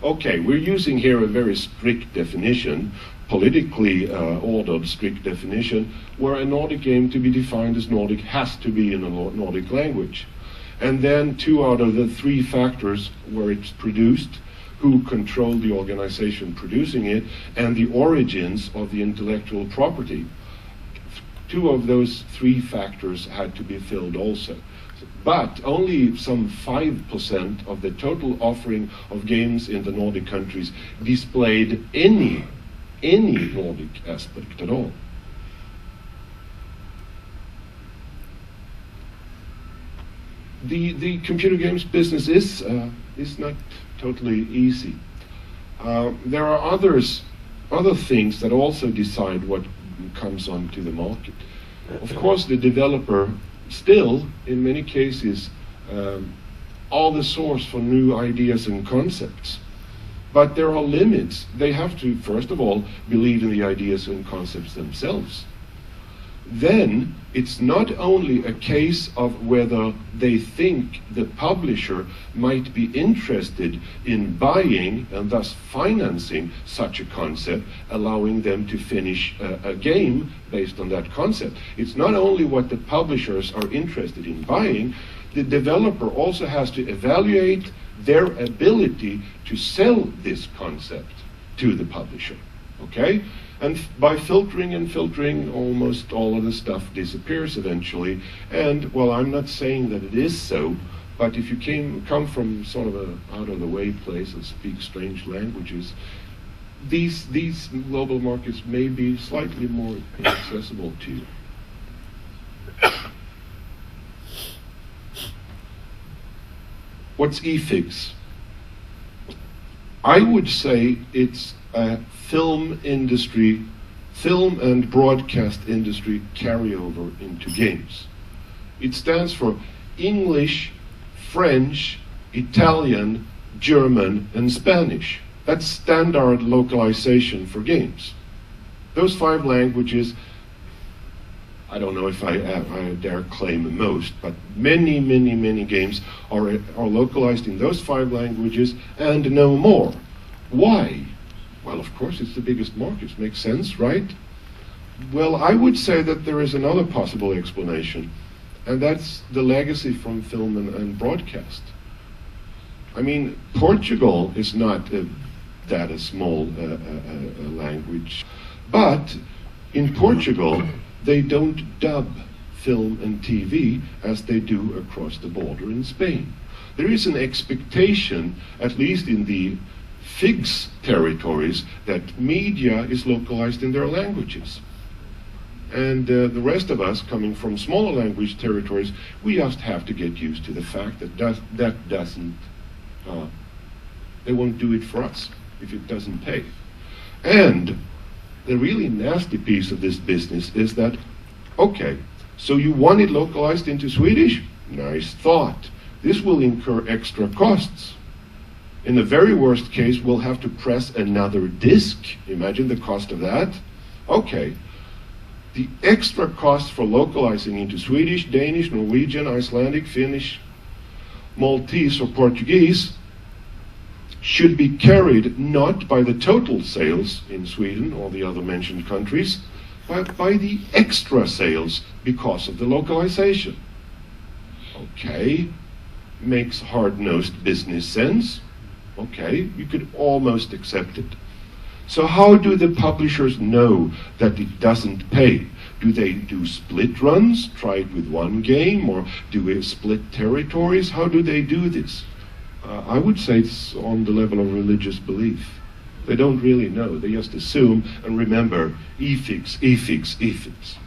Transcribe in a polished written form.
okay, we're using here a very strict definition, politically ordered strict definition, where a Nordic game to be defined as Nordic has to be in a Nordic language. And then 2 out of the 3 factors where it's produced, who control the organization producing it, and the origins of the intellectual property. 2 of those 3 factors had to be filled also. But only some 5% of the total offering of games in the Nordic countries displayed any Nordic aspect at all. The computer games business is not totally easy. There are other things that also decide what comes onto the market. Of course, the developer still, in many cases, are the source for new ideas and concepts. But there are limits. They have to, first of all, believe in the ideas and concepts themselves. Then, it's not only a case of whether they think the publisher might be interested in buying and thus financing such a concept, allowing them to finish a game based on that concept. It's not only what the publishers are interested in buying, the developer also has to evaluate their ability to sell this concept to the publisher, okay? And by filtering and filtering, almost all of the stuff disappears eventually. And, well, I'm not saying that it is so, but if you come from sort of a out-of-the-way place and speak strange languages, these global markets may be slightly more inaccessible to you. What's EFIGS? I would say it's a film and broadcast industry carryover into games. It stands for English, French, Italian, German, and Spanish. That's standard localization for games. Those 5 languages, I don't know if I dare claim most, but many games are localized in those 5 languages and no more. Why? Well, of course, it's the biggest market. Makes sense, right? Well, I would say that there is another possible explanation, and that's the legacy from film and broadcast. I mean, Portugal is not that a small language, but in Portugal, they don't dub film and TV as they do across the border in Spain. There is an expectation, at least in the FIGS territories, that media is localized in their languages. And the rest of us, coming from smaller language territories, we just have to get used to the fact that that doesn't, they won't do it for us if it doesn't pay. And the really nasty piece of this business is that, okay, so you want it localized into Swedish? Nice thought. This will incur extra costs. In the very worst case, we'll have to press another disc. Imagine the cost of that. Okay. The extra cost for localizing into Swedish, Danish, Norwegian, Icelandic, Finnish, Maltese, or Portuguese should be carried not by the total sales in Sweden or the other mentioned countries, but by the extra sales because of the localization. Okay, makes hard-nosed business sense. Okay, you could almost accept it. So how do the publishers know that it doesn't pay? Do they do split runs, try it with one game, or do they split territories? How do they do this? I would say it's on the level of religious belief. They don't really know. They just assume and remember EFIGS, EFIGS, EFIGS.